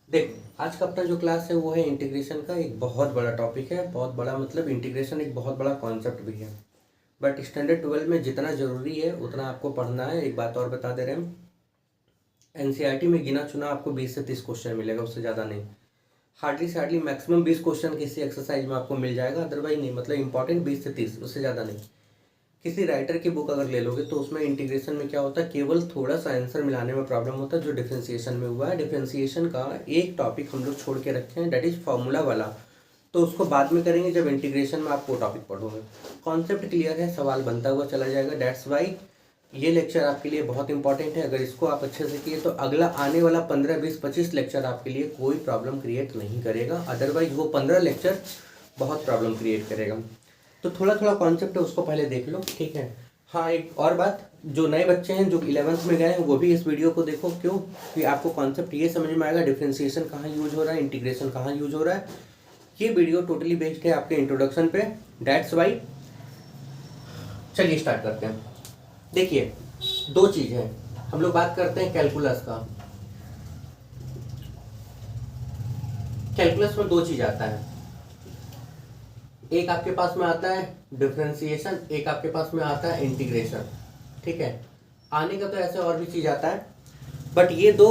देखो आज का अपना जो क्लास है वो है इंटीग्रेशन का। एक बहुत बड़ा टॉपिक है, बहुत बड़ा मतलब इंटीग्रेशन एक बहुत बड़ा कॉन्सेप्ट भी है। बट स्टैंडर्ड 12 में जितना ज़रूरी है उतना आपको पढ़ना है। एक बात और बता दे रहे हैं, एनसीईआरटी में गिना चुना आपको 20 से 30 क्वेश्चन मिलेगा, उससे ज़्यादा नहीं। हार्डली से हार्डली मैक्सिमम 20 क्वेश्चन किसी एक्सरसाइज में आपको मिल जाएगा, अदरवाइज नहीं। मतलब इंपॉर्टेंट 20 से 30, उससे ज़्यादा नहीं। किसी राइटर की बुक अगर ले लोगे तो उसमें इंटीग्रेशन में क्या होता है, केवल थोड़ा सा आंसर मिलाने में प्रॉब्लम होता है जो डिफरेंशिएशन में हुआ है। डिफरेंशिएशन का एक टॉपिक हम लोग छोड़ के रखे हैं, डेट इज फार्मूला वाला। तो उसको बाद में करेंगे जब इंटीग्रेशन में आप वो टॉपिक पढ़ोगे। कॉन्सेप्ट क्लियर है, सवाल बनता हुआ चला जाएगा। डेट्स वाई ये लेक्चर आपके लिए बहुत इंपॉर्टेंट है। अगर इसको आप अच्छे से किए तो अगला आने वाला 15, 20, 25 लेक्चर आपके लिए कोई प्रॉब्लम क्रिएट नहीं करेगा, अदरवाइज वो 15 लेक्चर बहुत प्रॉब्लम क्रिएट करेगा। तो थोड़ा थोड़ा कॉन्सेप्ट है उसको पहले देख लो, ठीक है। हाँ, एक और बात, जो नए बच्चे हैं जो 11th में गए हैं वो भी इस वीडियो को देखो। क्यों कि आपको कॉन्सेप्ट ये समझ में आएगा डिफरेंशिएशन कहाँ यूज हो रहा है, इंटीग्रेशन कहाँ यूज हो रहा है। ये वीडियो टोटली बेस्ड है आपके इंट्रोडक्शन पे। दैट्स वाई चलिए स्टार्ट करते हैं। देखिए, दो चीज़ है, हम लोग बात करते हैं कैलकुलस का। कैलकुलस में दो चीज़ आता है, एक आपके पास में आता है डिफरेंशिएशन, एक आपके पास में आता है इंटीग्रेशन, ठीक है। आने का तो ऐसे और भी चीज़ आता है, बट ये दो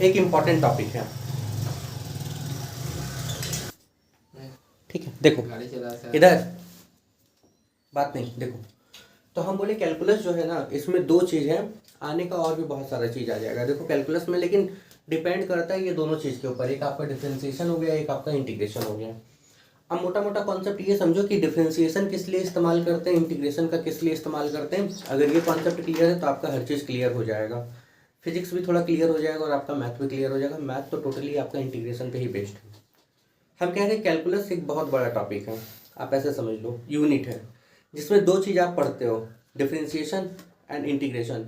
एक इम्पॉर्टेंट टॉपिक है, ठीक है। देखो इधर बात नहीं, देखो तो हम बोले कैलकुलस जो है ना, इसमें दो चीज़ है, आने का और भी बहुत सारा चीज़ आ जाएगा। देखो कैलकुलस में, लेकिन डिपेंड करता है ये दोनों चीज़ के ऊपर, एक आपका डिफरेंशिएशन हो गया, एक आपका इंटीग्रेशन हो गया। अब मोटा मोटा कॉन्सेप्ट ये समझो कि डिफरेंशिएशन किस लिए इस्तेमाल करते हैं, इंटीग्रेशन का किस लिए इस्तेमाल करते हैं। अगर ये कॉन्सेप्ट क्लियर है तो आपका हर चीज़ क्लियर हो जाएगा। फिजिक्स भी थोड़ा क्लियर हो जाएगा और आपका मैथ भी क्लियर हो जाएगा। मैथ तो टोटली आपका इंटीग्रेशन पे ही बेस्ड है। हम कह रहे हैं कैलकुलस एक बहुत बड़ा टॉपिक है, आप ऐसे समझ लो, यूनिट है जिसमें दो चीज़ आप पढ़ते हो, डिफरेंशिएशन एंड इंटीग्रेशन।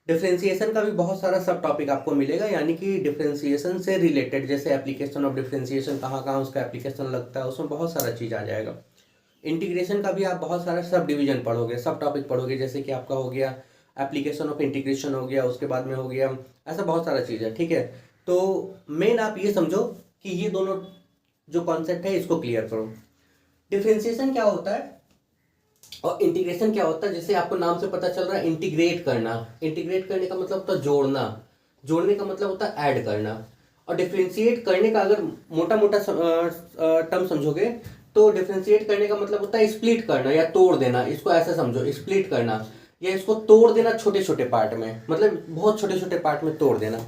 डिफरेंशिएशन का भी बहुत सारा सब टॉपिक आपको मिलेगा, यानी कि डिफरेंशिएशन से रिलेटेड, जैसे एप्लीकेशन ऑफ डिफरेंशिएशन, कहाँ कहाँ उसका एप्लीकेशन लगता है, उसमें बहुत सारा चीज़ आ जाएगा। इंटीग्रेशन का भी आप बहुत सारा सब डिवीजन पढ़ोगे, सब टॉपिक पढ़ोगे, जैसे कि आपका हो गया एप्लीकेशन ऑफ इंटीग्रेशन हो गया, उसके बाद में हो गया, ऐसा बहुत सारा चीज़ है, ठीक है। तो मेन आप ये समझो कि ये दोनों जो कॉन्सेप्ट है इसको क्लियर करो। डिफरेंशिएशन क्या होता है और इंटीग्रेशन क्या होता है, जैसे आपको नाम से पता चल रहा है इंटीग्रेट करना। इंटीग्रेट करने का मतलब होता है जोड़ना, जोड़ने का मतलब होता है ऐड करना। और डिफरेंशिएट करने का अगर मोटा मोटा टर्म समझोगे तो डिफरेंशिएट करने का मतलब होता है स्प्लिट करना या तोड़ देना। इसको ऐसे समझो, स्प्लिट करना या इसको तोड़ देना छोटे छोटे पार्ट में, मतलब बहुत छोटे छोटे पार्ट में तोड़ देना।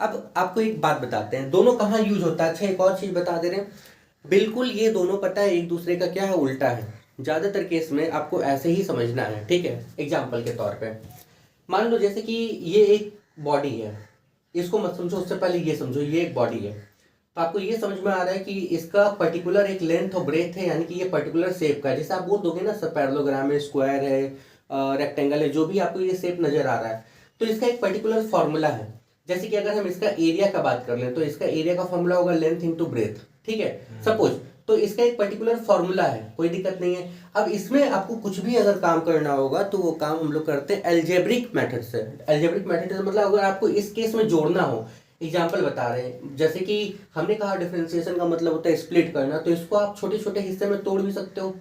अब आपको एक बात बताते हैं, दोनों कहाँ यूज होता है। अच्छा, एक और चीज बता दे रहे हैं, बिल्कुल ये दोनों पता है एक दूसरे का क्या है, उल्टा है। ज्यादातर केस में आपको ऐसे ही समझना है, ठीक है। एग्जाम्पल के तौर पे मान लो जैसे कि ये एक बॉडी है, इसको मत समझो, उससे पहले ये समझो ये एक बॉडी है। तो आपको ये समझ में आ रहा है कि इसका पर्टिकुलर एक लेंथ और ब्रेथ है, यानी कि ये पर्टिकुलर शेप का है। जैसे आप बोल दोगे ना सर पैरेललोग्राम है, स्क्वायर है, रेक्टेंगल है, जो भी आपको ये शेप नजर आ रहा है, तो इसका एक पर्टिकुलर फॉर्मूला है। जैसे कि अगर हम इसका एरिया का बात कर लें तो इसका एरिया का फॉर्मूला होगा लेंथ इंटू ब्रेथ, ठीक है, सपोज। तो इसका एक पर्टिकुलर फॉर्मूला है, कोई दिक्कत नहीं है। अब इसमें आपको कुछ भी अगर काम करना होगा तो वो काम हम लोग करते हैं एल्जेब्रिक मेथड से। एल्जेब्रिक मेथड से मतलब अगर आपको इस केस में जोड़ना हो, एग्जाम्पल बता रहे हैं, जैसे कि हमने कहा डिफरेंशिएशन का मतलब होता है स्प्लिट करना, तो इसको आप छोटे छोटे हिस्से में तोड़ भी सकते हो,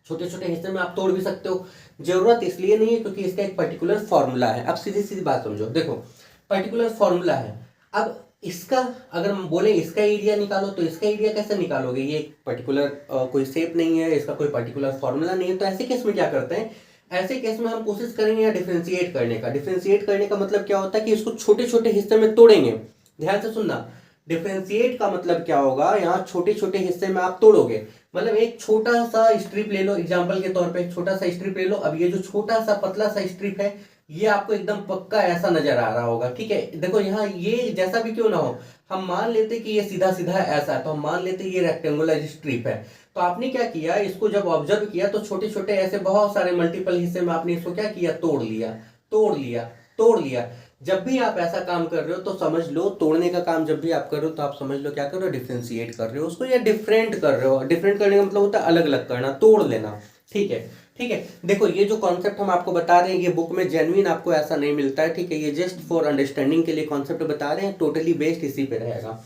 छोटे छोटे हिस्से में आप तोड़ भी सकते हो। जरूरत इसलिए नहीं है क्योंकि इसका एक पर्टिकुलर फॉर्मूला है। अब सीधी सीधी बात समझो, देखो पर्टिकुलर फॉर्मूला है। अब इसका अगर हम बोले इसका एरिया निकालो तो इसका एरिया कैसे निकालोगे, ये एक पर्टिकुलर कोई शेप नहीं है, इसका कोई पर्टिकुलर फॉर्मूला नहीं है। तो ऐसे केस में क्या करते हैं, ऐसे केस में हम कोशिश करेंगे या डिफरेंशिएट करने का। डिफरेंशिएट करने का मतलब क्या होता है कि इसको छोटे छोटे हिस्से में तोड़ेंगे। ध्यान से सुनना, डिफरेंशिएट का मतलब क्या होगा, यहाँ छोटे छोटे हिस्से में आप तोड़ोगे। मतलब एक छोटा सा स्ट्रिप ले लो, एग्जांपल के तौर पे एक छोटा सा स्ट्रिप ले लो। अब ये जो छोटा सा पतला सा स्ट्रिप है, ये आपको एकदम पक्का ऐसा नजर आ रहा होगा, ठीक है। देखो यहाँ ये जैसा भी क्यों ना हो, हम मान लेते कि ये सीधा सीधा ऐसा है, तो हम मान लेते ये रेक्टेंगुलर स्ट्रिप है। तो आपने क्या किया, इसको जब ऑब्जर्व किया तो छोटे छोटे ऐसे बहुत सारे मल्टीपल हिस्से में आपने इसको क्या किया, तोड़ लिया, तोड़ लिया, तोड़ लिया। जब भी आप ऐसा काम कर रहे हो तो समझ लो, तोड़ने का काम जब भी आप कर रहे हो तो आप समझ लो क्या कर रहे हो, डिफरेंशिएट कर रहे हो उसको, या डिफरेंट कर रहे हो। डिफरेंट करने का मतलब होता है अलग अलग करना, तोड़ लेना, ठीक है। ठीक है। देखो ये जो कॉन्सेप्ट हम आपको बता रहे हैं ये बुक में जेन्युइन आपको ऐसा नहीं मिलता है, ठीक है, ये जस्ट फॉर अंडरस्टैंडिंग के लिए कॉन्सेप्ट बता रहे हैं, टोटली बेस्ड इसी पे रहेगा।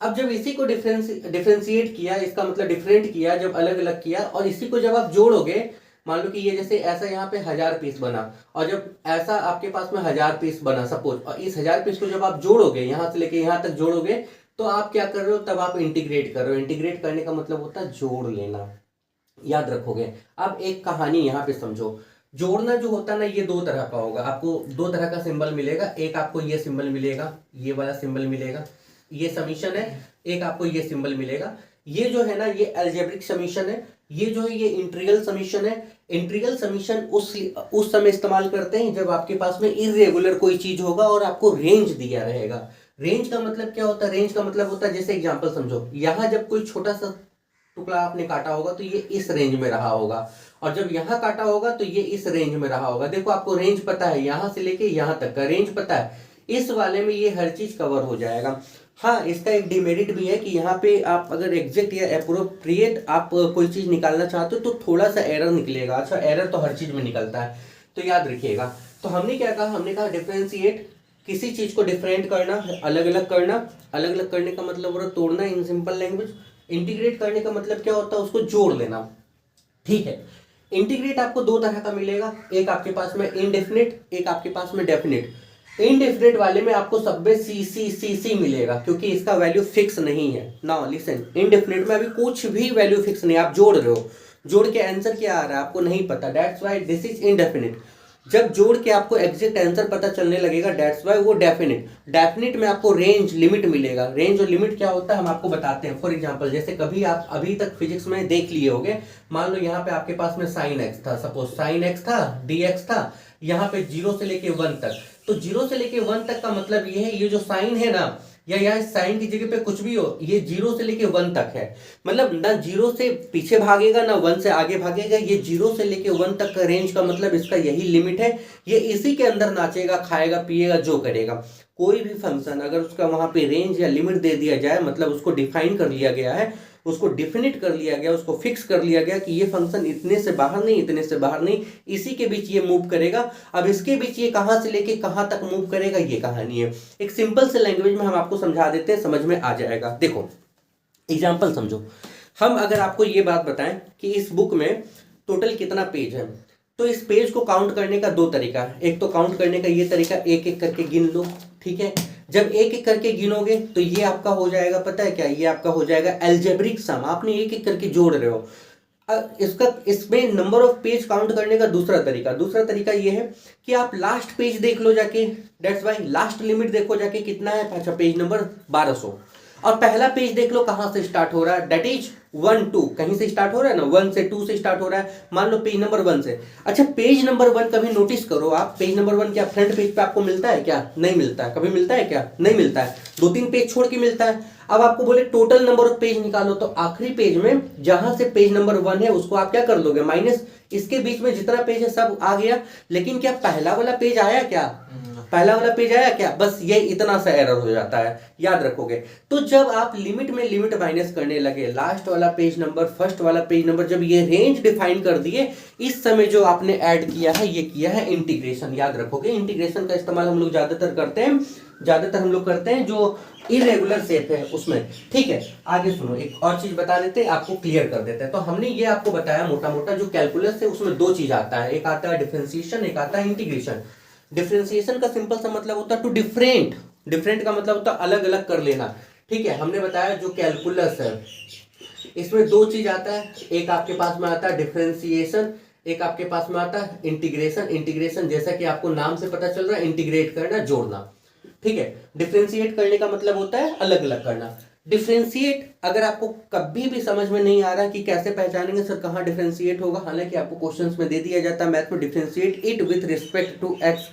अब जब इसी को डिफरेंशिएट किया, इसका मतलब डिफरेंट किया, जब अलग अलग किया, और इसी को जब आप जोड़ोगे, मान लो कि ये जैसे ऐसा यहाँ पे 1000 पीस बना, और जब ऐसा आपके पास में 1000 पीस बना सपोज, और इस 1000 पीस को जब आप जोड़ोगे, यहाँ से लेके यहाँ तक जोड़ोगे, तो आप क्या कर रहे हो, तब आप इंटीग्रेट कर रहे हो। इंटीग्रेट करने का मतलब होता है जोड़ लेना, याद रखोगे। अब एक कहानी यहाँ पे समझो, जोड़ना जो होता है ना, ये दो तरह का होगा, आपको दो तरह का सिंबल मिलेगा। एक आपको ये सिंबल मिलेगा, ये वाला सिंबल मिलेगा, ये समीशन है। एक आपको ये सिंबल मिलेगा, ये जो है ना ये अलजेब्रिक समीशन है। ये जो है ये इंटीग्रल समीशन है। इंटीग्रल समीशन उस समय इस्तेमाल करते हैं जब आपके पास में इरेगुलर कोई चीज होगा और आपको रेंज दिया रहेगा। रेंज का मतलब क्या होता है, रेंज का मतलब होता है, जैसे एग्जांपल समझो, यहाँ जब कोई छोटा सा टुकड़ा आपने काटा होगा तो ये इस रेंज में रहा होगा, और जब यहाँ काटा होगा तो ये इस रेंज में रहा होगा। देखो आपको रेंज पता है, यहाँ से लेके यहाँ तक का रेंज पता है, इस वाले में ये हर चीज कवर हो जाएगा। हाँ, इसका एक डिमेरिट भी है कि यहाँ पे आप अगर एग्जैक्ट या एप्रोप्रिएट आप कोई चीज निकालना चाहते हो तो थोड़ा सा एरर निकलेगा। अच्छा, एरर तो हर चीज में निकलता है, तो याद रखिएगा। तो हमने क्या कहा, हमने कहा डिफरेंशिएट, किसी चीज को डिफरेंट करना, अलग अलग करना। अलग अलग करने का मतलब हो रहा तोड़ना इन सिंपल लैंग्वेज। इंटीग्रेट करने का मतलब क्या होता है, उसको जोड़ लेना, ठीक है। इंटीग्रेट आपको दो तरह का मिलेगा, एक आपके पास में इनडेफिनिट, एक आपके पास में डेफिनिट। इनडेफिनिट वाले में आपको सब में सी सी सी सी मिलेगा, क्योंकि इसका वैल्यू फिक्स नहीं है। नाउ लिसन, इनडेफिनिट में अभी कुछ भी वैल्यू फिक्स नहीं, आप जोड़ रहे हो, जोड़ के आंसर क्या आ रहा है आपको नहीं पता, that's why this is indefinite. जब जोड़ के आपको एग्जैक्ट आंसर पता चलने लगेगा, दैट्स व्हाई वो डेफिनिट। डेफिनिट में आपको रेंज लिमिट मिलेगा। रेंज और लिमिट क्या होता है हम आपको बताते हैं। फॉर एग्जांपल, जैसे कभी आप अभी तक फिजिक्स में देख लिए होंगे, मान लो यहाँ पे आपके पास में साइन एक्स था, सपोज साइन एक्स था, डी एक्स था, यहाँ पे 0 से लेके 1 तक। तो 0 से लेके 1 तक का मतलब ये है, ये जो साइन है ना, या यहाँ साइन की जगह पे कुछ भी हो, ये 0 से लेके 1 तक है। मतलब ना 0 से पीछे भागेगा ना 1 से आगे भागेगा, ये 0 से लेके 1 तक का रेंज का मतलब इसका यही लिमिट है। ये इसी के अंदर नाचेगा, खाएगा, पिएगा, जो करेगा। कोई भी फंक्शन अगर उसका वहां पे रेंज या लिमिट दे दिया जाए, मतलब उसको डिफाइन कर लिया गया है, उसको डिफिनिट कर लिया गया, उसको फिक्स कर लिया गया कि ये फंक्शन इतने से बाहर नहीं, इतने से बाहर नहीं, इसी के बीच ये मूव करेगा। अब इसके बीच ये कहां से लेके कहां तक मूव करेगा, ये कहानी है। एक सिंपल से लैंग्वेज में हम आपको समझा देते हैं, समझ में आ जाएगा। देखो एग्जाम्पल समझो, हम अगर आपको ये बात बताएं कि इस बुक में टोटल कितना पेज है, तो इस पेज को काउंट करने का दो तरीका है। एक तो काउंट करने का ये तरीका, एक एक करके गिन लो, ठीक है। जब एक एक करके गिनोगे तो ये आपका हो जाएगा, पता है क्या, ये आपका हो जाएगा अलजेब्रिक सम। आपने एक एक करके जोड़ रहे हो। इसमें नंबर ऑफ पेज काउंट करने का दूसरा तरीका ये है कि आप लास्ट पेज देख लो जाके, दैट्स व्हाई लास्ट लिमिट देखो जाके कितना है, अच्छा पेज नंबर 1200, और पहला पेज देख लो कहां से स्टार्ट हो रहा है, दैट इज 1 2, कहीं से स्टार्ट हो रहा है ना, 1 से 2 से स्टार्ट हो रहा है, मान लो पेज नंबर 1 से। अच्छा पेज नंबर 1 कभी नोटिस करो आप, पेज नंबर 1 क्या फ्रंट पेज पे आपको मिलता है क्या, नहीं मिलता है। कभी मिलता है क्या, नहीं मिलता है, 2-3 पेज छोड़ के मिलता है। अब आपको बोले टोटल नंबर ऑफ पेज निकालो, तो आखिरी पेज में जहां से पेज नंबर 1 है उसको आप क्या कर दोगे, माइनस, इसके बीच में जितना पेज है सब आ गया। लेकिन क्या पहला वाला पेज आया क्या, पहला वाला पेज आया क्या, बस ये इतना सा एरर हो जाता है, याद रखोगे। तो जब आप लिमिट में लिमिट माइनस करने लगे, लास्ट वाला पेज नंबर, फर्स्ट वाला पेज नंबर, जब ये रेंज डिफाइन कर दिए, इस समय जो आपने ऐड किया है ये किया है इंटीग्रेशन, याद रखोगे। इंटीग्रेशन का इस्तेमाल हम लोग ज्यादातर करते हैं जो इरेगुलर शेप है उसमें, ठीक है। आगे सुनो, एक और चीज बता देते हैं, आपको क्लियर कर देते हैं। तो हमने ये आपको बताया मोटा मोटा जो कैलकुलस है उसमें दो चीज आता है, एक आता है डिफरेंशिएशन, एक आता है इंटीग्रेशन। डिफरेंशिएशन का सिंपल सा मतलब होता है टू डिफरेंट, डिफरेंट का मतलब होता है अलग अलग कर लेना, ठीक है। हमने बताया जो कैलकुलस है इसमें दो चीज आता है, एक आपके पास में आता है डिफरेंशिएशन, एक आपके पास में आता है इंटीग्रेशन। इंटीग्रेशन जैसा कि आपको नाम से पता चल रहा है, इंटीग्रेट करना, जोड़ना, ठीक है। डिफरेंशिएट करने का मतलब होता है अलग अलग करना। डिफरेंशिएट अगर आपको कभी भी समझ में नहीं आ रहा कि कैसे पहचानेंगे सर कहाँ डिफरेंशिएट होगा, हालांकि आपको क्वेश्चंस में दे दिया जाता है मैथ में, differentiate it with respect to X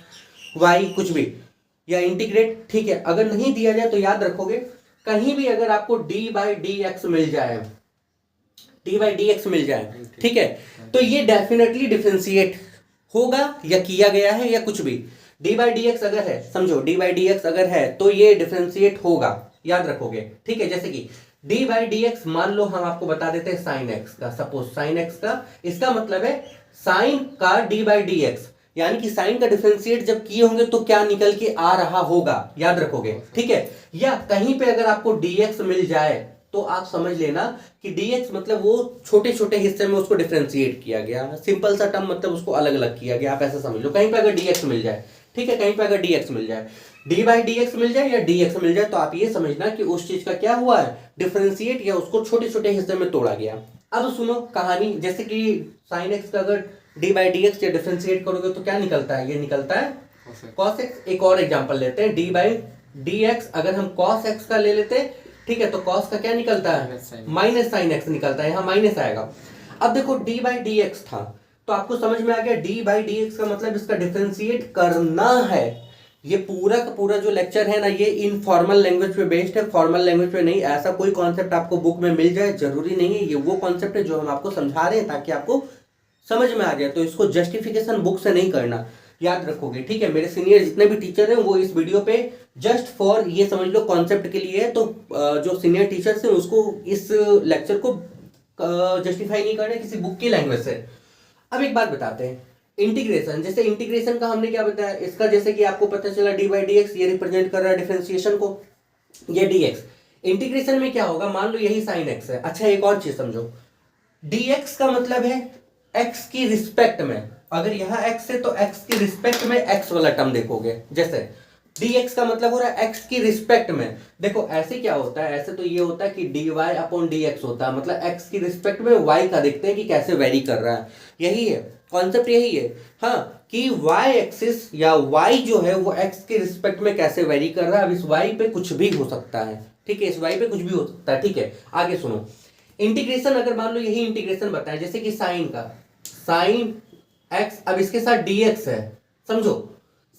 Y कुछ भी, या इंटीग्रेट, ठीक है। अगर नहीं दिया जाए तो याद रखोगे, कहीं भी अगर आपको डी बाई डी एक्स मिल जाए, डी बाई डी एक्स मिल जाए, ठीक है, तो ये डेफिनेटली डिफरेंशिएट होगा या किया गया है या कुछ भी। डी बाई डी एक्स अगर है, समझो डी बाई डी एक्स अगर है तो ये डिफरेंशिएट होगा, याद रखोगे, ठीक है। जैसे कि डी बाई डी एक्स मान लो हम आपको बता देते हैं साइन एक्स का, सपोज साइन एक्स का, इसका मतलब है साइन का डी बाई डी एक्स, यानी कि साइन का डिफरेंशिएट जब किए होंगे तो क्या निकल के आ रहा होगा, याद रखोगे, ठीक है। या कहीं पे अगर आपको dx मिल जाए तो आप समझ लेना कि dx मतलब वो छोटे छोटे हिस्से में उसको डिफरेंशिएट किया गया, सिंपल सा टर्म मतलब उसको अलग अलग किया गया, आप ऐसा समझ लो। कहीं पे अगर dx मिल जाए, ठीक है, कहीं पे अगर dx मिल जाए, d बाई डी एक्स मिल जाए या dx मिल जाए, तो आप ये समझना कि उस चीज का क्या हुआ है, डिफरेंशिएट, या उसको छोटे छोटे हिस्से में तोड़ा गया। अब सुनो कहानी, जैसे कि साइन एक्स का अगर डी बाई डी एक्स या डिफरेंशिएट करोगे तो क्या निकलता है, ये निकलता है कॉस एक्स। एक और एग्जांपल लेते हैं, डी बाई डी एक्स अगर हम कॉस एक्स का ले लेते हैं, ठीक है, तो कॉस का क्या निकलता है, माइनस साइन एक्स निकलता है, यहाँ माइनस आएगा। अब देखो डी बाई डी एक्स था, तो आपको समझ में आ गया डी बाई डी एक्स का मतलब इसका डिफरेंशिएट करना है। ये पूरा का पूरा जो लेक्चर है ना, ये इनफॉर्मल लैंग्वेज पे बेस्ड है, फॉर्मल लैंग्वेज पे नहीं। ऐसा कोई कॉन्सेप्ट आपको बुक में मिल जाए जरूरी नहीं है, ये वो कॉन्सेप्ट है जो हम आपको समझा रहे हैं ताकि आपको समझ में आ जाए। तो इसको जस्टिफिकेशन बुक से नहीं करना, याद रखोगे, ठीक है। मेरे सीनियर जितने भी टीचर हैं वो इस वीडियो पे जस्ट फॉर ये समझ लो कॉन्सेप्ट के लिए है, तो जो सीनियर टीचर्स हैं उसको इस लेक्चर को जस्टिफाई नहीं करना किसी बुक की लैंग्वेज से। अब एक बात बताते हैं, इंटीग्रेशन, जैसे इंटीग्रेशन का हमने क्या बताया, इसका जैसे कि आपको पता चला डी बाई डी एक्स, ये रिप्रेजेंट कर रहा है डिफरेंशिएशन को, ये डी एक्स। इंटीग्रेशन में क्या होगा, मान लो यही साइन एक्स है। अच्छा एक और चीज समझो, डी एक्स का मतलब है एक्स की रिस्पेक्ट में, अगर यहाँ एक्स है तो एक्स की रिस्पेक्ट में एक्स वाला टर्म देखोगे, जैसे dx का मतलब हो रहा है x की रिस्पेक्ट में। देखो ऐसे क्या होता है, ऐसे तो ये होता है कि dy अपॉन dx होता है, मतलब x की रिस्पेक्ट में y का देखते हैं कि कैसे वेरी कर रहा है, यही है कॉन्सेप्ट, यही है हाँ, कि y एक्सिस या y जो है वो x की रिस्पेक्ट में कैसे वेरी कर रहा है। अब इस y पे कुछ भी हो सकता है, ठीक है, इस y पे कुछ भी हो सकता है, ठीक है। आगे सुनो, इंटीग्रेशन अगर मान लो यही इंटीग्रेशन बताया, जैसे कि साइन का, साइन x, अब इसके साथ dx है, समझो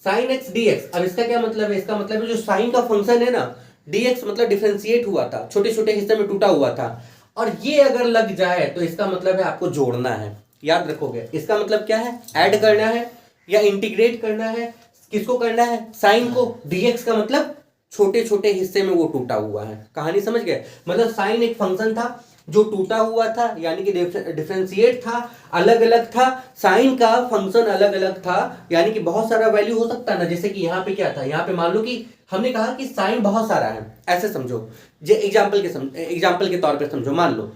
साइन एक्स डी एक्स। अब इसका क्या मतलब है, इसका मतलब है जो साइन का फंक्शन है ना, dx मतलब डिफरेंशिएट हुआ था, छोटे छोटे हिस्से में टूटा हुआ था, और ये अगर लग जाए तो इसका मतलब है आपको जोड़ना है, याद रखोगे। इसका मतलब क्या है, ऐड करना है या इंटीग्रेट करना है, किसको करना है, साइन को। dx का मतलब छोटे छोटे हिस्से में वो टूटा हुआ है, कहानी समझ गए। मतलब साइन एक फंक्शन था जो टूटा हुआ था, यानी कि डिफरेंशिएट था, अलग अलग था, साइन का फंक्शन अलग अलग था, यानी कि बहुत सारा वैल्यू हो सकता है ना। जैसे कि यहाँ पे क्या था, यहाँ पे मान लो कि हमने कहा कि साइन बहुत सारा है, ऐसे समझो, जो एग्जाम्पल के तौर पे समझो, मान लो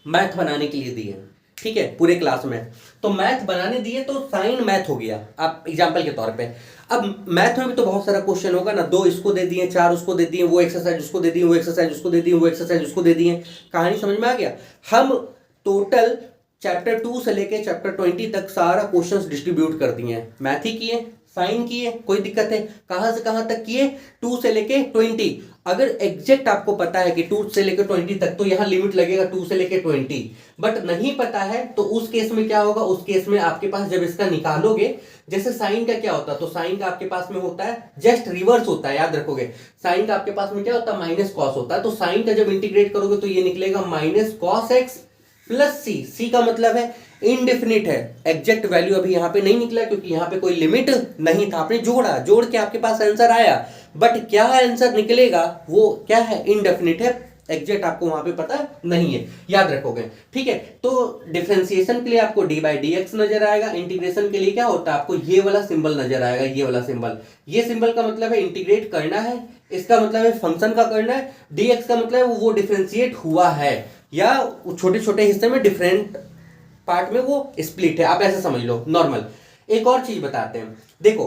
मैथ बनाने के लिए दिए, ठीक है, पूरे क्लास में, तो मैथ बनाने दिए तो साइन मैथ हो गया, आप एग्जाम्पल के तौर पे। अब मैथ में भी तो बहुत सारा क्वेश्चन होगा ना, 2 इसको दे दिए, 4 उसको दे दिए, वो एक्सरसाइज उसको दे दिए, वो एक्सरसाइज उसको दे दिए, वो एक्सरसाइज उसको दे दिए, कहानी समझ में आ गया। हम टोटल चैप्टर 2 से लेके चैप्टर 20 तक सारा क्वेश्चंस डिस्ट्रीब्यूट कर दिए हैं, मैथ ही किए, साइन किए, कोई दिक्कत है, कहां से कहां तक किए, 2 से लेके 20। अगर एग्जैक्ट आपको पता है कि 2 से लेकर 20 तक, तो यहाँ लिमिट लगेगा 2 से लेकर 20, बट नहीं पता है तो उस केस में क्या होगा, उस केस में आपके पास जब इसका निकालोगे, जैसे साइन का क्या होता है, तो साइन का आपके पास में होता है जस्ट रिवर्स होता है, याद रखोगे। साइन का आपके पास में क्या होता है, माइनस कॉस होता है, तो साइन का जब इंटीग्रेट करोगे तो ये निकलेगा माइनस कॉस एक्स प्लस सी। सी का मतलब है इनडेफिनिट है, एग्जैक्ट वैल्यू अभी यहाँ पे नहीं निकला क्योंकि यहाँ पे कोई लिमिट नहीं था, आपने जोड़ा, जोड़ के आपके पास आंसर आया, बट क्या आंसर निकलेगा वो क्या है, इनडेफिनिट है, एग्जैक्ट आपको वहां पे पता नहीं है, याद रखोगे, ठीक है। तो डिफरेंशिएशन के लिए आपको डी बाई डी एक्स नजर आएगा, इंटीग्रेशन के लिए क्या होता है, आपको ये वाला सिंबल नजर आएगा, ये वाला सिंबल। ये सिंबल का मतलब है इंटीग्रेट करना है, इसका मतलब है फंक्शन का करना है, डी एक्स का मतलब है वो डिफरेंशिएट हुआ है या छोटे छोटे हिस्से में डिफरेंट पार्ट में वो स्प्लिट है, आप ऐसे समझ लो नॉर्मल। एक और चीज बताते हैं, देखो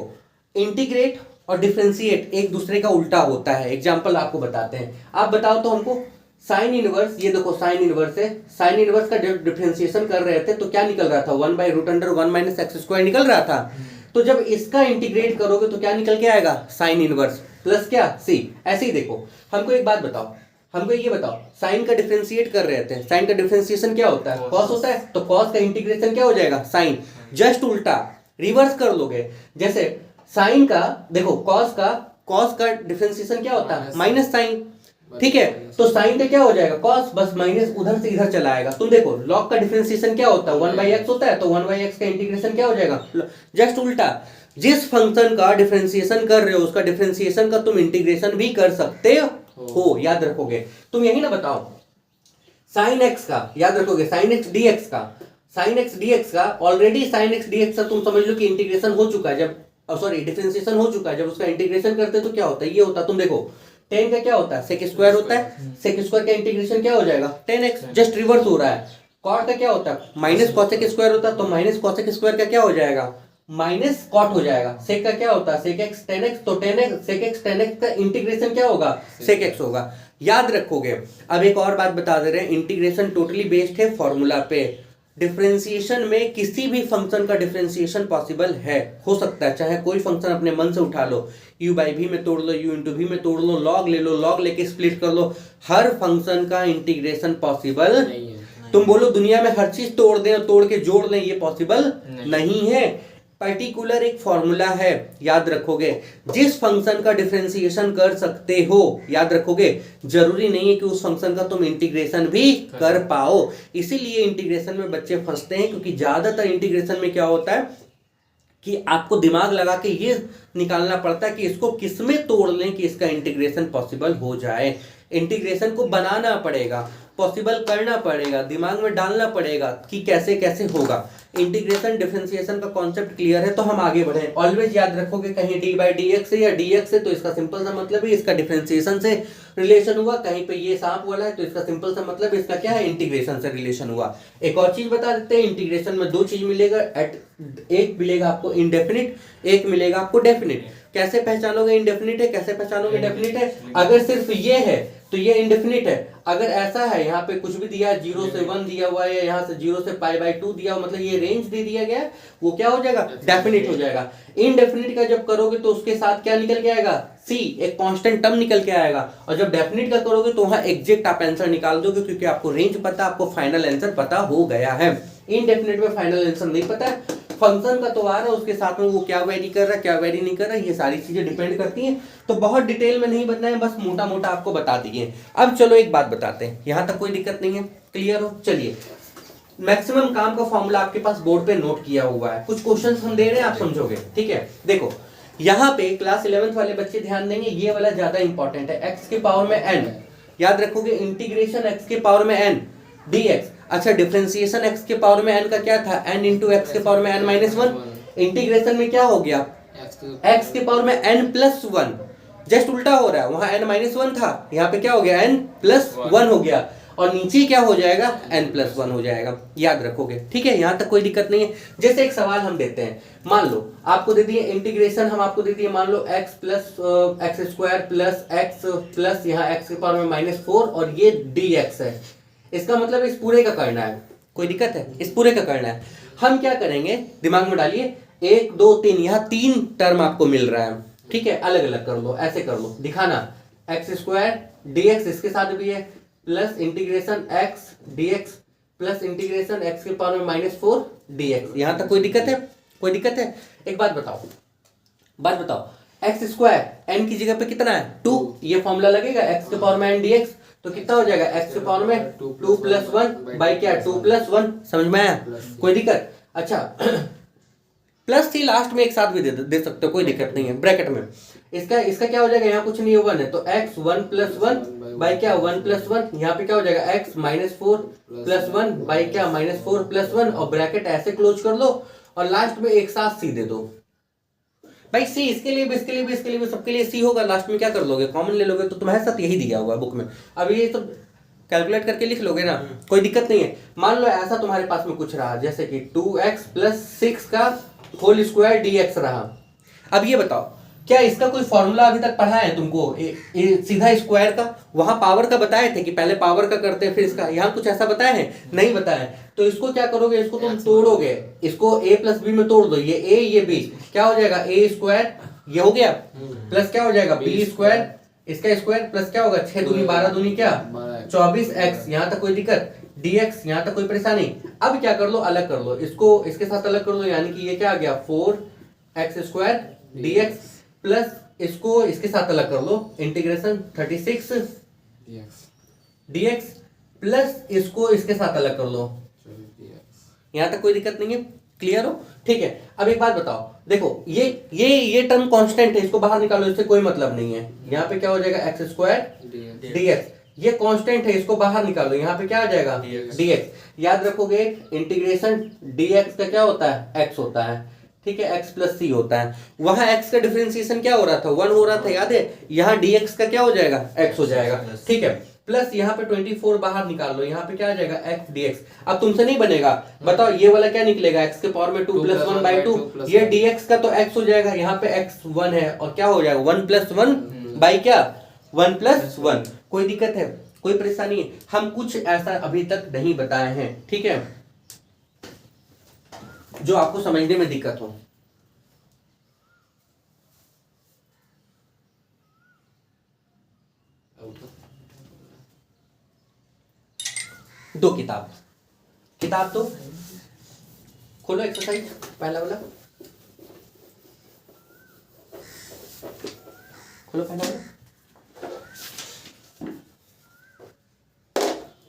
इंटीग्रेट और डिफरेंशिएट एक दूसरे का उल्टा होता है, एग्जांपल आपको बताते हैं। आप बताओ तो हमको, साइन इनवर्स, ये देखो साइन इनवर्स है, साइन इनवर्स का डिफरेंशिएशन कर रहे थे तो क्या निकल रहा था, 1/√1 माइनस एक्स स्क्वायर निकल रहा था। तो जब इसका इंटीग्रेट करोगे तो क्या निकल के आएगा, साइन इनवर्स प्लस क्या, सी। ऐसे ही देखो, हमको एक बात बताओ, हमको ये बताओ, साइन का डिफरेंशिएट कर रहे थे, साइन का डिफरेंशिएशन क्या होता है, कॉस होता है, तो कॉस का इंटीग्रेशन क्या हो जाएगा, साइन। जस्ट उल्टा रिवर्स कर लोगे, जैसे साइन का देखो, कॉस का डिफरेंशिएशन क्या होता है, माइनस साइन, ठीक है, तो साइन का क्या हो जाएगा, कॉस, बस माइनस उधर से इधर चला आएगा। तुम देखो लॉग का डिफरेंशिएशन क्या होता है, 1/x होता है, तो 1/x का इंटीग्रेशन क्या हो जाएगा, जस्ट उल्टा। जिस फंक्शन का डिफरेंशिएशन कर रहे हो उसका डिफरेंशिएशन का तुम इंटीग्रेशन भी कर सकते हो, याद रखोगे। तुम यही ना बताओ, साइन एक्स का याद रखोगे, साइन एक्स डी एक्स का, साइन एक्स डीएक्स का ऑलरेडी साइन एक्स डीएक्स का तुम समझ लो कि इंटीग्रेशन हो चुका है, जब सॉरी डिफरेंशिएशन हो चुका है, जब उसका इंटीग्रेशन करते तो क्या होता है, ये होता, तुम देखो टेन का क्या होता है सेक स्क्वायर होता है, सेक स्क्वायर का इंटीग्रेशन क्या हो जाएगा 10x, जस्ट रिवर्स हो रहा है। कॉट का क्या होता है माइनस कॉसेक स्क्वायर होता है, तो माइनस कॉसेक स्क्वायर का क्या हो जाएगा माइनस कॉट हो जाएगा। सेक का क्या होता है सेक एक्स 10x, तो 10x सेक एक्स 10x का इंटीग्रेशन क्या होगा सेक एक्स होगा, याद रखोगे। अब एक और बात बता दे रहे हैं, इंटीग्रेशन टोटली बेस्ड है फॉर्मूला पे। डिफरेंशिएशन में किसी भी फंक्शन का डिफरेंशिएशन पॉसिबल है, हो सकता है, चाहे कोई फंक्शन अपने मन से उठा लो, u बाई भी में तोड़ लो, u इंटू भी में तोड़ लो, लॉग ले लो, लॉग लेके स्प्लिट कर लो, हर फंक्शन का इंटीग्रेशन पॉसिबल नहीं है। तुम बोलो दुनिया में हर चीज तोड़ दें और तोड़ के जोड़ लें, ये पॉसिबल नहीं है। पर्टिकुलर एक फॉर्मूला है, याद रखोगे। जिस फंक्शन का डिफरेंशिएशन कर सकते हो, याद रखोगे, जरूरी नहीं है कि उस फंक्शन का तुम इंटीग्रेशन भी कर पाओ। इसीलिए इंटीग्रेशन में बच्चे फंसते हैं, क्योंकि ज्यादातर इंटीग्रेशन में क्या होता है कि आपको दिमाग लगा के ये निकालना पड़ता है कि इसको किसमें तोड़ लें कि इसका इंटीग्रेशन पॉसिबल हो जाए। इंटीग्रेशन को बनाना पड़ेगा, पॉसिबल करना पड़ेगा, दिमाग में डालना पड़ेगा कि कैसे कैसे होगा। इंटीग्रेशन डिफरेंशिएशन का कॉन्सेप्ट क्लियर है तो हम आगे बढ़े। ऑलवेज याद रखोगे कहीं डी बाई डी एक्स है या डी एक्स है तो इसका सिंपल सा मतलब है इसका डिफरेंशिएशन से रिलेशन हुआ, कहीं पे ये सांप वाला है तो इसका सिंपल सा मतलब इसका क्या है इंटीग्रेशन से रिलेशन हुआ। एक और चीज बता देते हैं, इंटीग्रेशन में दो चीज मिलेगा, एक मिलेगा आपको इनडेफिनिट, एक मिलेगा आपको डेफिनिट। कैसे पहचानोगे इनडेफिनिट है, कैसे पहचानोगे डेफिनिट है? अगर सिर्फ ये है तो ये इनडेफिनिट है, अगर ऐसा है यहाँ पे कुछ भी दिया है 0 से 1 दिया हुआ है, यहाँ से 0 से पाई बाई 2 दिया हुआ, मतलब ये रेंज दे दिया गया है, वो क्या हो जाएगा डेफिनिट हो जाएगा। इनडेफिनिट का जब करोगे तो उसके साथ क्या निकल के आएगा सी, एक कांस्टेंट टर्म निकल के आएगा। और जब डेफिनिट का करोगे तो वहां एग्जैक्ट आप आंसर निकाल दोगे, क्योंकि आपको रेंज पता, आपको फाइनल आंसर पता हो गया है। इनडेफिनिट में फाइनल आंसर नहीं पता है, फंक्शन का तो आ रहा है, उसके साथ में वो क्या वेरी कर रहा है, क्या वेरी नहीं कर रहा है, ये सारी चीजें डिपेंड करती हैं। तो बहुत डिटेल में नहीं बताना है, बस मोटा मोटा आपको बता दिए। अब चलो एक बात बताते हैं, यहां तक कोई दिक्कत नहीं है, क्लियर हो? चलिए, मैक्सिमम काम का फॉर्मूला आपके पास बोर्ड पे नोट किया हुआ है, कुछ क्वेश्चंस हम दे रहे हैं, आप समझोगे, ठीक है? देखो यहाँ पे क्लास 11th वाले बच्चे ध्यान देंगे, ये वाला ज्यादा इंपॉर्टेंट है। x के पावर में n, याद रखोगे इंटीग्रेशन x के पावर में n dx। अच्छा, डिफरेंशिएशन x के पावर में n का क्या था, n इंटू एक्स के पावर में n माइनस 1। इंटीग्रेशन में क्या हो गया, x के पावर में n प्लस 1, जस्ट उल्टा हो रहा है, वहां n माइनस 1 था, यहाँ पे क्या हो गया n प्लस 1 हो गया, और नीचे क्या हो जाएगा n प्लस 1 हो जाएगा, याद रखोगे, ठीक है? यहां तक कोई दिक्कत नहीं है। जैसे एक सवाल हम देते हैं, मान लो आपको दे दिए इंटीग्रेशन, हम आपको दे दिए मान लो x plus x square plus x plus यहाँ x के पावर में माइनस 4 और ये dx है। इसका मतलब इस पूरे का करना है, कोई दिक्कत है? इस पूरे का करना है। हम क्या करेंगे, दिमाग में डालिए, 1 2 3, यहाँ 3 टर्म आपको मिल रहा है, ठीक है? अलग अलग कर लो, ऐसे कर लो, दिखाना एक्स स्क्वायर dx इसके साथ भी है, plus integration x dx plus integration x के पावर में माइनस 4 dx। यहां तक कोई दिक्कत है? कोई दिक्कत है? एक बात बताओ, x स्क्वायर n की जगह पे कितना है 2, ये फॉर्मूला लगेगा x के पावर में n dx, तो कितना हो जाएगा x के पावर में 2 प्लस 1 बाई क्या 2 प्लस 1, समझ में आया? कोई दिक्कत? अच्छा प्लस थी लास्ट में एक साथ भी दे सकते हो, कोई दिक्कत नहीं है, ब्रैकेट में। इसका क्या हो जाएगा, यहाँ कुछ नहीं है, 1 है, तो x 1 प्लस 1 बाई क्या 1 प्लस 1, यहाँ पे क्या हो जाएगा x माइनस 4 प्लस 1 बाई क्या माइनस 4 प्लस 1, और ब्रैकेट ऐसे क्लोज कर लो और लास्ट में एक साथ सी दे दो। भाई सी इसके लिए भी, इसके लिए भी, इसके लिए भी, सबके लिए सी होगा, लास्ट में क्या कर लोगे, कॉमन ले लोगे, तो तुम्हारे साथ यही दिया हुआ है बुक में। अब ये तो कैलकुलेट करके लिख लोगे ना, कोई दिक्कत नहीं है। मान लो ऐसा तुम्हारे पास में कुछ रहा, जैसे कि 2x प्लस 6 का होल स्क्वायर dx रहा। अब ये बताओ, क्या इसका कोई फॉर्मूला अभी तक पढ़ा है तुमको? सीधा स्क्वायर का, वहां पावर का बताए थे कि पहले पावर का करते हैं फिर इसका, यहाँ कुछ ऐसा बताया है? नहीं बताया। तो इसको क्या करोगे, इसको तुम तोड़ोगे, इसको a प्लस बी में तोड़ दो, ये a ये b, क्या हो जाएगा a स्क्वायर, ये हो गया, प्लस क्या हो जाएगा b स्क्वायर, इसका स्क्वायर प्लस क्या होगा 6 दूनी 12 दूनी क्या 24x, यहाँ तक कोई दिक्कत, dx यहाँ तक कोई परेशानी। अब क्या कर लो, अलग कर लो, इसको इसके साथ अलग कर लो, यानी कि ये क्या आ गया 4x स्क्वायर dx प्लस इसको इसके साथ अलग कर लो, इंटीग्रेशन 36 dx प्लस इसको इसके साथ अलग कर लो, यहाँ तक कोई दिक्कत नहीं है, क्लियर हो? ठीक है। अब एक बात बताओ, देखो ये टर्म कांस्टेंट है, इसको बाहर निकालो, इससे कोई मतलब नहीं है। यहाँ पे क्या हो जाएगा एक्स स्क्वायर dx, ये कांस्टेंट है, इसको बाहर निकालो, यहाँ पे क्या आ जाएगा dx। याद रखोगे इंटीग्रेशन dx का क्या होता है, x होता है, ठीक है, x प्लस सी होता है। वहां x का डिफरेंशिएशन क्या हो रहा था, 1 हो रहा था, याद है। यहाँ dx का क्या हो जाएगा, x हो जाएगा, ठीक है। प्लस यहाँ पे 24 बाहर निकाल लो, यहाँ पे क्या आ जाएगा x dx। अब तुमसे नहीं बनेगा, बताओ ये वाला क्या निकलेगा, x के पावर में 2 प्लस 1 बाई 2, ये dx का तो x हो जाएगा, यहाँ पे x 1 है और क्या हो जाएगा 1 प्लस 1 बाई क्या 1 प्लस 1। कोई दिक्कत है, कोई परेशानी है? हम कुछ ऐसा अभी तक नहीं बताए हैं, ठीक है, जो आपको समझने में दिक्कत हो। दो किताब दो, खोलो एक्सरसाइज पहला वाला, खोलो पहला वाला,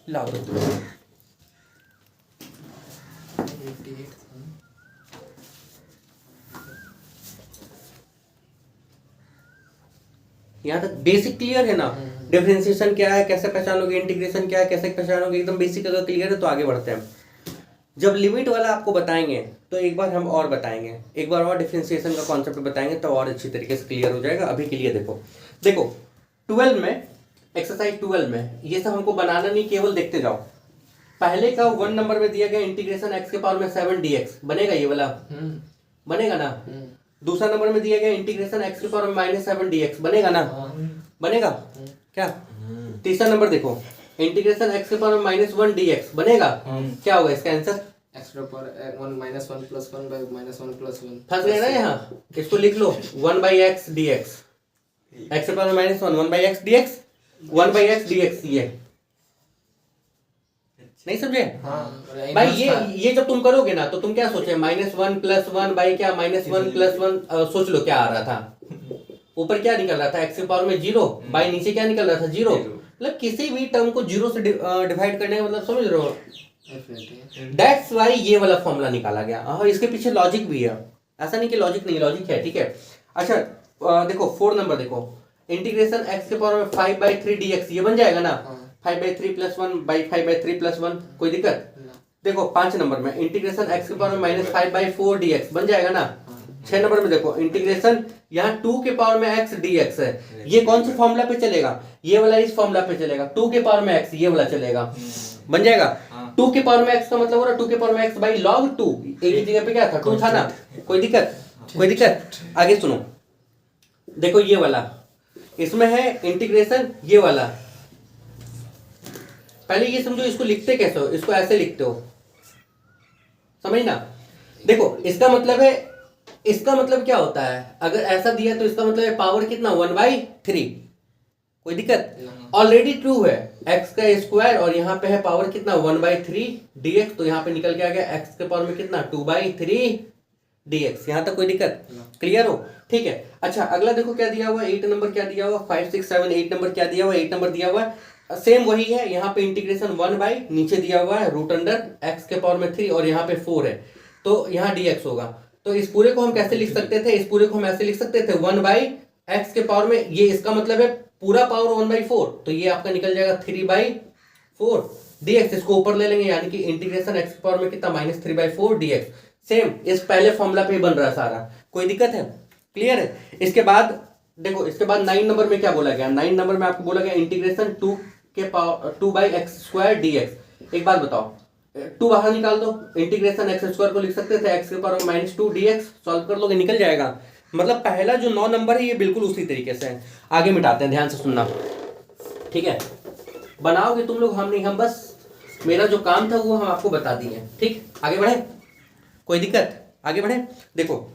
लाओ दो। यहाँ तक बेसिक क्लियर है ना? डिफरेंशिएशन क्या है, कैसे पहचानोगे, इंटीग्रेशन क्या है, कैसे पहचानोगे, एकदम बेसिक अगर क्लियर है तो आगे बढ़ते हैं। जब लिमिट वाला आपको बताएंगे तो एक बार हम और बताएंगे, एक बार और डिफरेंशिएशन का कॉन्सेप्ट बताएंगे तो और अच्छी तरीके से क्लियर हो जाएगा। अभी के लिए देखो 12 में, एक्सरसाइज 12 में ये सब हमको बनाना नहीं, केवल देखते जाओ। पहले का 1 नंबर में दिया गया इंटीग्रेशन x के पावर में 7 dx बनेगा, ये वाला बनेगा ना। दूसरा नंबर में दिया गया इंटीग्रेशन x के पावर में -7 dx बनेगा ना, बनेगा क्या। तीसरा नंबर देखो इंटीग्रेशन x के पावर में -1 dx बनेगा, क्या होगा इसका आंसर, x के पावर 1 -1 + 1 बाय -1 + 1। फंस गए ना यहाँ, इसको लिख लो 1/x dx, x के पावर में -1 1/x dx, 1/x dx ये नहीं समझे? हाँ भाई ये जब तुम करोगे ना तो तुम क्या सोचे, -1 + 1 बाई क्या -1 + 1, सोच लो क्या आ रहा था, ऊपर क्या निकल रहा था x के पावर में 0, बाई नीचे क्या निकल रहा था 0। मतलब किसी भी टर्म को 0 से डिवाइड करने का मतलब समझ रहे हो, दैट्स वाई ये वाला फॉर्मूला निकाला गया। हाँ इसके पीछे लॉजिक भी है, ऐसा नहीं कि लॉजिक नहीं, लॉजिक है, ठीक है। अच्छा देखो 4 नंबर देखो इंटीग्रेशन x के पावर में 5/3 dx ये बन जाएगा ना, 5/3 + 1 बाई 5/3 + 1, कोई दिक्कत। देखो 5 नंबर में इंटीग्रेशन x के पावर में -5/4 dx बन जाएगा ना। 6 नंबर में देखो इंटीग्रेशन यहाँ 2 के पावर में x dx है, ये कौन से फॉर्मूला पे चलेगा, ये वाला इस फॉर्मूला पे चलेगा, 2 के पावर में x ये वाला चलेगा, बन जाएगा। 2 के पावर में x का मतलब हो रहा 2 के पावर में x बाई log 2, एक ही जगह पे क्या था 2 था ना, कोई दिक्कत, कोई दिक्कत। आगे सुनो देखो ये वाला, इसमें है इंटीग्रेशन ये वाला, पहले ये समझो इसको लिखते कैसे हो, इसको ऐसे लिखते हो, समझ ना। देखो इसका मतलब है, इसका मतलब क्या होता है, अगर ऐसा दिया तो इसका मतलब है पावर कितना 1/3, कोई दिक्कत। ऑलरेडी ट्रू है x का स्क्वायर और यहाँ पे है पावर कितना 1/3 dx, तो यहाँ पे निकल के आ गया x के पावर में कितना 2/3 dx, यहाँ तक कोई दिक्कत, क्लियर हो, ठीक है। अच्छा अगला देखो क्या दिया हुआ, 8 नंबर क्या दिया हुआ, 5 6 7 8 नंबर क्या दिया हुआ, 8 नंबर दिया हुआ सेम वही है, यहाँ पे इंटीग्रेशन 1 बाई नीचे दिया हुआ है √x के पावर में 3 और यहाँ पे 4 है, तो यहाँ dx होगा। तो इस पूरे को हम कैसे लिख सकते थे, इस पूरे को हम ऐसे लिख सकते थे 1/x के पावर में, ये इसका मतलब है पूरा पावर 1/4, तो ये आपका निकल जाएगा 3/4 dx, इसको ऊपर ले लेंगे यानी कि इंटीग्रेशन x के पावर में कितना -3/4 dx, सेम इस पहले फॉर्मूला पे ही बन रहा है सारा, कोई दिक्कत है, क्लियर है। इसके बाद देखो, इसके बाद 9 नंबर में क्या बोला गया, 9 नंबर में आपको बोला गया इंटीग्रेशन 2 के पावर 2/x² dx। एक बात बताओ, 2 बाहर निकाल दो, इंटीग्रेशन x² को लिख सकते थे x के पावर -2 dx, सॉल्व कर लोगे निकल जाएगा। मतलब पहला जो 9 नंबर है ये बिल्कुल उसी तरीके से है। आगे मिटाते हैं, ध्यान से सुनना, ठीक है। बनाओगे तुम लोग, हम नहीं, हम बस मेरा जो काम था वो हम आपको बता दिए, ठीक। आगे बढ़े, कोई दिक्कत, आगे बढ़े। देखो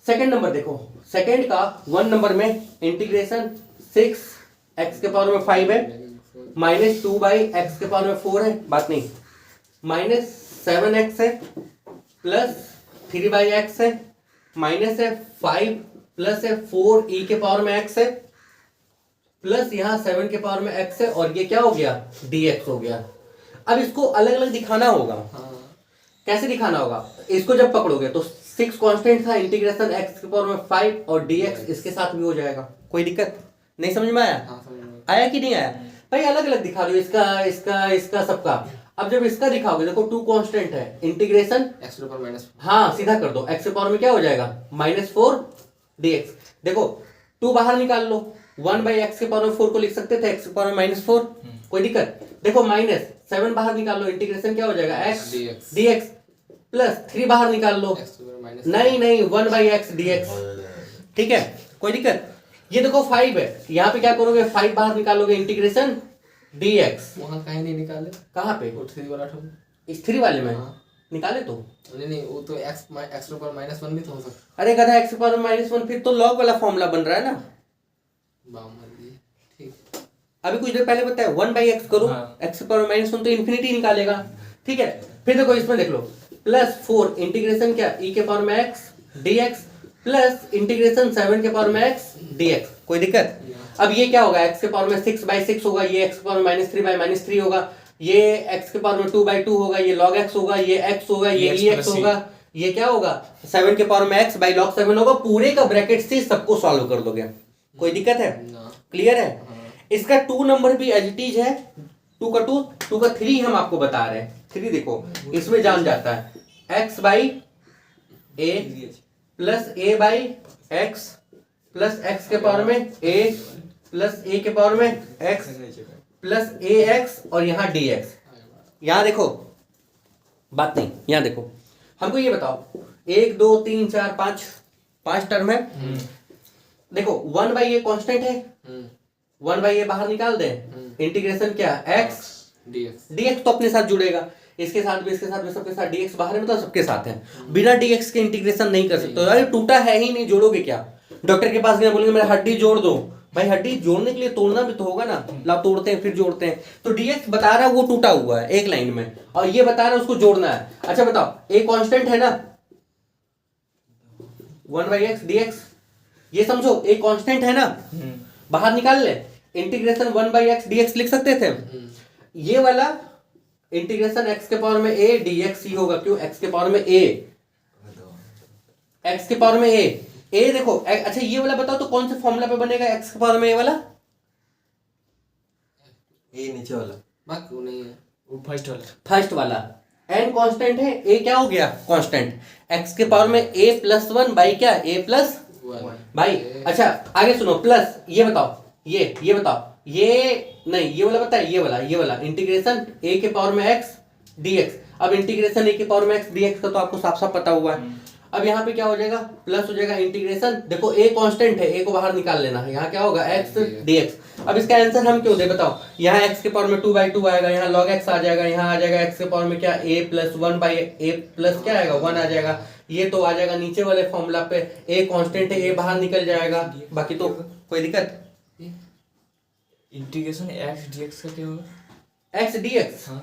सेकंड नंबर देखो, सेकंड का 1 नंबर में इंटीग्रेशन 6x के पावर में 5 है, -2/x के पावर में 4 है, बात नहीं, -7x है, +3/x है, माइनस है 5 प्लस है 4 e के पावर में x है, प्लस यहाँ 7 के पावर में x है, और ये क्या हो गया dx हो गया। अब इसको अलग अलग दिखाना होगा, कैसे दिखाना होगा, इसको जब पकड़ोगे तो 6 कांस्टेंट था, इंटीग्रेशन x के पावर में 5 और dx इसके साथ भी हो जाएगा, कोई दिक्कत नहीं, समझ में आया? आया कि नहीं आया? भाई अलग अलग दिखा दो, इसका इसका इसका सबका। अब जब इसका दिखाओगे, देखो टू कांस्टेंट है, integration X to the power minus हाँ सीधा कर दो, एक्स के पावर में क्या हो जाएगा -4 dx। देखो 2 बाहर निकाल लो, 1/x के पावर में 4 को लिख सकते थे, x के पावर में -4, कोई दिक्कत। देखो -7 बाहर निकाल लो, इंटीग्रेशन क्या हो जाएगा x dx प्लस 3 बाहर निकाल लो, X to the power minus नहीं 1/x dx, ठीक है कोई दिक्कत। ये देखो 5 है, यहाँ पे क्या करोगे, 5 बाहर निकालोगे, इंटीग्रेशन dx। वहाँ कहीं नहीं निकाले, कहाँ पे, वो 3 वाला ठो इस 3 वाले में हाँ। निकाले तो नहीं वो तो X to the power minus 1 भी तो हो सकता अरे गधा, x के पावर में -1 फिर तो लॉग वाला फॉर्मूला बन रहा है ना। बाम मर दिए ठीक। अभी कुछ देर पहले बताया 1/x करो, x के पावर में -1 तो इन्फिनिटी निकालेगा, ठीक है। फिर देखो इसमें देख लो, +4 इंटीग्रेशन क्या e के पावर में x dx प्लस इंटीग्रेशन 7 के पावर में x dx, कोई दिक्कत। अब ये क्या होगा, x के पावर में 6/6 होगा, ये x के पावर में -3/3 होगा, ये x के पावर में 2/2 होगा, ये log x होगा, ये x होगा, ये ex होगा, ये क्या होगा 7 के पावर में x बाई log 7 होगा। पूरे का ब्रैकेट से सबको सॉल्व कर दोगे, कोई दिक्कत है, क्लियर है। इसका 2 नंबर भी एज इट इज है, 2 का 2 का 3 हम आपको बता रहे हैं। 3 देखो इसमें जान जाता है, x by a plus a by x plus x के पावर में a प्लस a के पावर में x प्लस ax और यहाँ dx। यहाँ देखो बात नहीं, यहाँ देखो हमको ये बताओ, 1 2 3 4 5 टर्म है। देखो 1/a कांस्टेंट है, 1/a बाहर निकाल दे, इंटीग्रेशन क्या x dx तो अपने साथ जुड़ेगा, इसके साथ भी सबके साथ, dx बाहर है मतलब सबके साथ है, बिना dx के इंटीग्रेशन नहीं कर सकते। अरे टूटा है ही नहीं, जोड़ोगे क्या, डॉक्टर के पास गए बोलेंगे मेरा हड्डी जोड़ दो, भाई हड्डी जोड़ने के लिए तोड़ना भी तो होगा ना, ला तोड़ते हैं फिर जोड़ते हैं। तो dx बता रहा है वो टूटा हुआ है एक लाइन में, और ये बता रहा है उसको जोड़ना है। अच्छा बताओ, a कांस्टेंट है ना 1/x dx, ये समझो a कांस्टेंट है ना, बाहर निकाल ले, इंटीग्रेशन 1/x dx लिख सकते थे। ये वाला इंटीग्रेशन x के पावर में a dx ही होगा, क्यों, x के पावर में a, x के पावर में a देखो अच्छा ये वाला बताओ तो कौन से फॉर्मूला पे बनेगा x के पावर में a वाला, ए नीचे वाला बाकी वो नहीं है, वो फर्स्ट वाला n कांस्टेंट है, a क्या हो गया कांस्टेंट, x के पावर में a प्लस 1 बाई क्या a प्लस भाई। अच्छा आगे सुनो, प्लस ये बताओ, ये बताओ, ये नहीं ये वाला बताए, ये वाला इंटीग्रेशन a के पावर में x dx। अब इंटीग्रेशन a के पावर में x dx का तो आपको साफ साफ पता हुआ है। अब यहाँ पे क्या हो जाएगा, प्लस हो जाएगा इंटीग्रेशन, देखो a कांस्टेंट है, a को बाहर निकाल लेना है, यहाँ क्या होगा x dx। अब इसका आंसर हम क्यों दे बताओ, यहाँ x के पावर में 2/2 आएगा, यहाँ log x आ जाएगा, यहाँ आ जाएगा x के पावर में क्या a प्लस 1/a प्लस क्या आएगा 1 आ जाएगा, ये तो आ जाएगा नीचे वाले फॉर्मूला पे, a कांस्टेंट है, a बाहर निकल जाएगा, बाकी तो कोई दिक्कत। इंटीग्रेशन x dx का क्या होगा, x dx हाँ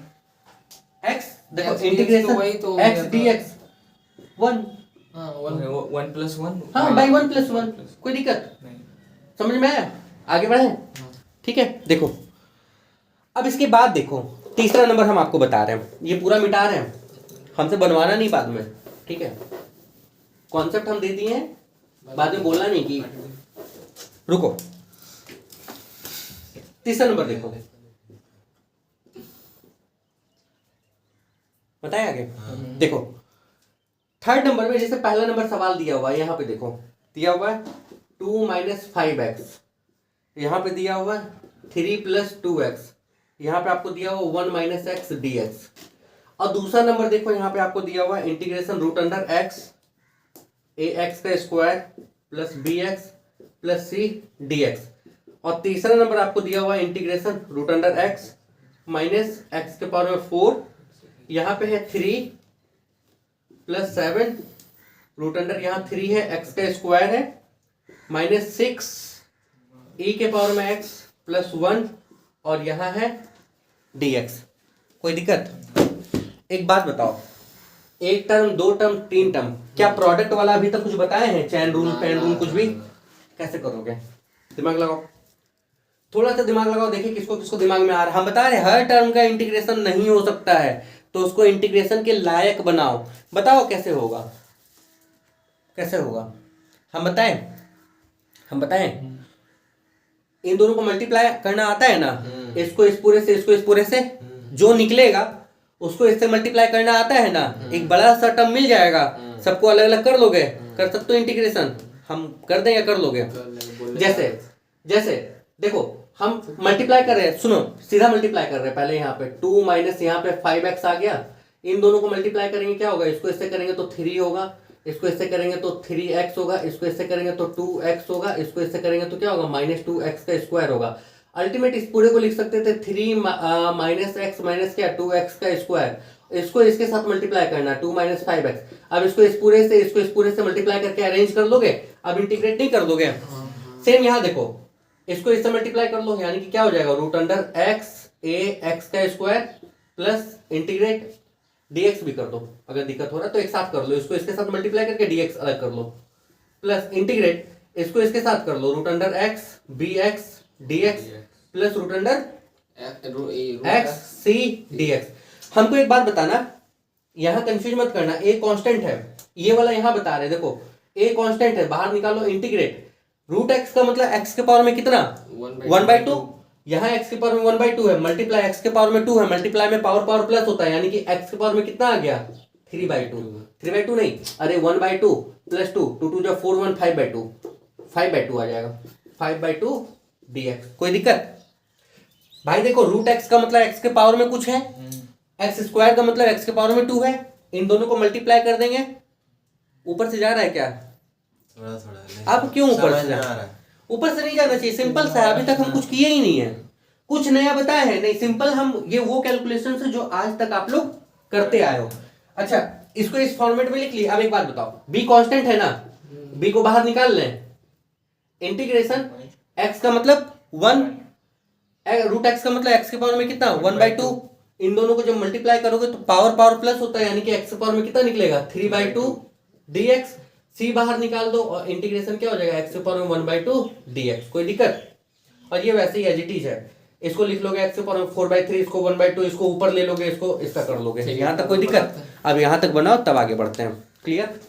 x देखो X dx इंटीग्रेशन तो वही तो हो x गया था। dx 1 हाँ वो 1+1 हाँ बाई 1 प्लस 1, कोई दिक्कत नहीं समझ में आया, आगे बढ़े, ठीक है। देखो अब इसके बाद देखो तीसरा नंबर हम आपको बता रहे हैं, ये पूरा मिटा रहे हैं, हमसे बनवाना नहीं बाद में, ठीक है, कॉन्सेप्ट हम दे दिए हैं, बाद में बोलना नहीं कि रुको। तीसरा नंबर देखो, बताए आगे, देखो थर्ड नंबर में जैसे पहला नंबर सवाल दिया हुआ है, यहाँ पे देखो दिया हुआ है 2 - 5x, यहाँ पे दिया हुआ है 3 + 2x, यहाँ पे आपको दिया हुआ 1 - x dx। और दूसरा नंबर देखो यहाँ पे आपको दिया हुआ है इंटीग्रेशन √x ax का square plus bx plus c dx। और तीसरा नंबर आपको दिया हुआ है इंटीग्रेशन √x माइनस x के पावर में 4, यहाँ पे है 3 + 7 √, यहाँ 3 है, x का स्क्वायर है, -6 e के पावर में x प्लस 1 और यहाँ है dx। कोई दिक्कत। एक बात बताओ, एक टर्म, दो टर्म, तीन टर्म, क्या प्रोडक्ट वाला अभी तक कुछ बताए हैं, चैन रूल पेन रूल कुछ भी, कैसे करोगे, दिमाग लगाओ, थोड़ा सा दिमाग लगाओ, देखिए किसको किसको दिमाग में आ रहा है। हम बता रहे हर टर्म का इंटीग्रेशन नहीं हो सकता है, तो उसको इंटीग्रेशन के लायक बनाओ, बताओ कैसे होगा, कैसे होगा, हम बताएं इन दोनों को मल्टीप्लाई करना आता है ना, इसको इस पूरे से, इसको इस पूरे से, जो निकलेगा उसको इससे मल्टीप्लाई करना आता है ना, एक बड़ा सा टर्म मिल जाएगा, सबको अलग अलग कर लोगे, कर सकते हो इंटीग्रेशन, हम कर दें या कर लोगे? जैसे जैसे देखो हम मल्टीप्लाई कर रहे हैं, सुनो सीधा मल्टीप्लाई कर रहे हैं, पहले यहाँ पे 2 माइनस यहाँ पे 5x आ गया, इन दोनों को मल्टीप्लाई करेंगे क्या होगा, इसको इससे करेंगे तो 3 होगा, इसको इससे करेंगे तो 3x होगा, इसको इससे करेंगे तो 2x होगा, इसको इससे करेंगे तो क्या होगा -2x का स्क्वायर होगा। अल्टीमेट इस पूरे को लिख सकते थे 3 माइनस एक्स माइनस क्या 2x का स्क्वायर, इसको इसके साथ मल्टीप्लाई करना 2 माइनस 5x। अब इसको इस पूरे से, इसको इस पूरे से मल्टीप्लाई करके अरेंज कर लोगे, अब इंटीग्रेट नहीं कर दोगे। सेम यहाँ देखो, इसको इससे मल्टीप्लाई कर लो, यानी कि क्या हो जाएगा √x a x का स्क्वायर प्लस इंटीग्रेट dx भी कर दो, अगर दिक्कत हो रहा है तो एक साथ कर लो, इसको इसके साथ मल्टीप्लाई करके dx अलग कर लो, प्लस इंटीग्रेट इसको इसके साथ कर लो √x bx dx plus √x c dx। हमको एक बात बताना, यहाँ कंफ्यूज मत करना, a कांस्टेंट है, ये वाला यहाँ बता रहे देखो a कांस्टेंट है, बाहर निकालो इंटीग्रेट, √x का मतलब x के पावर में कितना 1/2, यहाँ x के पावर में 1/2 है, मल्टीप्लाई x के पावर में 2 है, मल्टीप्लाई में पावर पावर प्लस होता है, यानी कि x के पावर में कितना आ गया 3/2, 3/2 नहीं, अरे 1/2 प्लस 2, 2 2 जो 4 1 5/2, 5/2 आ जाएगा, 5/2 dx। कोई दिक्कत भाई? देखो √x का मतलब x के पावर में कुछ है, x स्क्वायर का मतलब x के पावर में 2 है, इन दोनों को मल्टीप्लाई कर देंगे, ऊपर से जा रहा है क्या? थोड़ा थोड़ा। अब क्यों ऊपर से जा रहा है? ऊपर से नहीं जाना चाहिए, सिंपल सा है, अभी तक हम कुछ किए ही नहीं है, कुछ नया बताया है नहीं, सिंपल हम ये वो कैलकुलेशन है जो आज तक आप लोग करते आए हो। अच्छा इसको इस फॉर्मेट में लिख लिया। अब एक बात बताओ, b कांस्टेंट है ना, b को बाहर निकाल लें, इंटीग्रेशन x का मतलब 1, √x का मतलब x के पावर में कितना 1/2, इन दोनों को जब मल्टीप्लाई करोगे तो पावर पावर प्लस होता है, यानी कि x के पावर में कितना निकलेगा 3/2 dx, c बाहर निकाल दो और इंटीग्रेशन क्या हो जाएगा x के पावर में 1/2 dx। कोई दिक्कत? और ये वैसे ही एज इट इज है, इसको लिख लोगे x के पावर में 4/3, इसको 1/2, इसको ऊपर ले लोगे, इसको इसका कर लोगे, यहाँ तक कोई दिक्कत? अब यहाँ तक बनाओ तब आगे बढ़ते हैं। क्लियर?